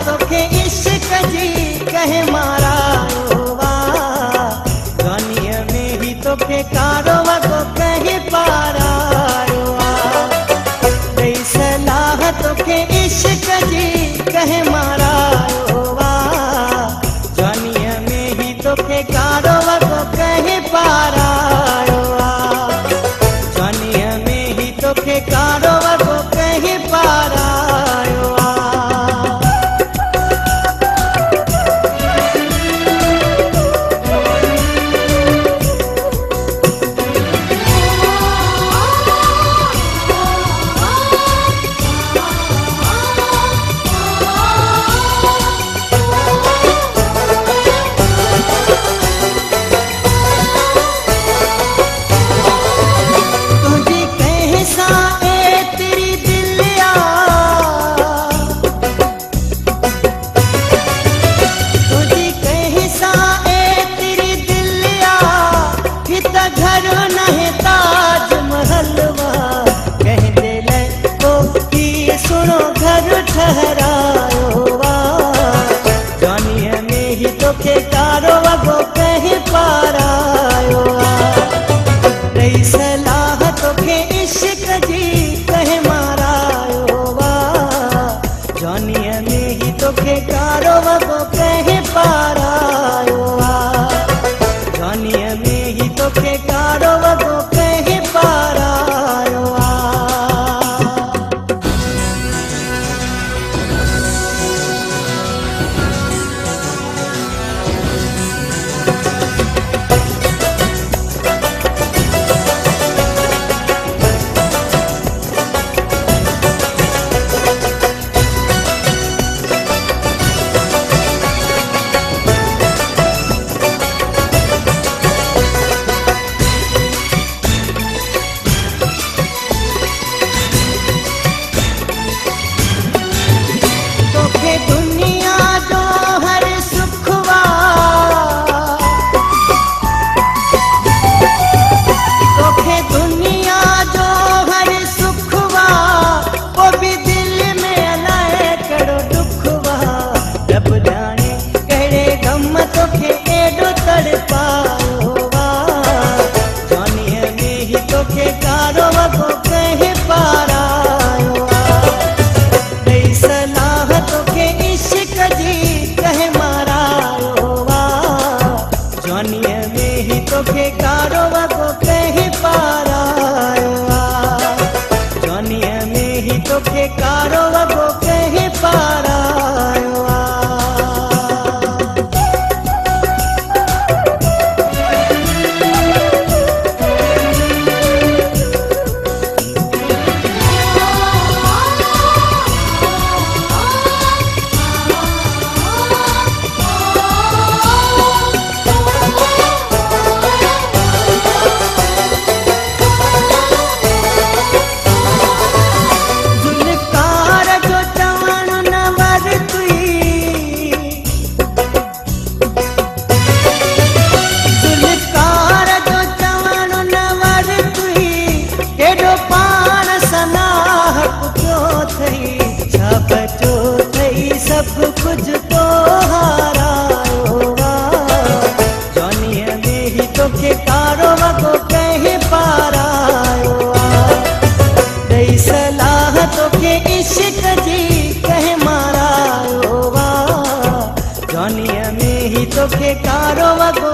तोखे इश्क जी कहे मारायो वा दुनिया में ही तोखे कारो वगो कहे पारायो वा दई सलाह तोखे इश्क जी कहे मारायो वा दुनिया में ही तोखे कारो वगो कहे पारायो वा दुनिया में ही तोखे कारो वगो कहे पारायो वा ठहरायो वा दुनिया में ही तोखे कारो वगो कहे पारायो वा दई सलाह तोखे इश्क जी कहे मारायो वा दुनिया में ही तोखे कारो वगो कहे पारायो वा दुनिया में ही तोखे कारो वगो कहे पारायो वा दुनिया जो हर सुखवा तोखे दुनिया जो हर सुखवा वो भी दिल में अलाए करो दुखवा रब जाने कहिड़े गम तोखे एॾो तड़पायो वा दुनिया में ही तोखे कारो वगो कहे पारायो वा दई सलाह तोखे इश्क जी कहे मारायो वा दुनिया में ही तोखे कारो वगो कहे पारायो वा दुनिया में ही तोखे कारो वगो कहे पारायो वा सब कुछ तो हारायो वा दुनिया में ही तोखे कारो वगो कहे पारायो वा दई सलाह तोखे इश्क जी कहे मारायो वा दुनिया में ही तोखे कारो वगो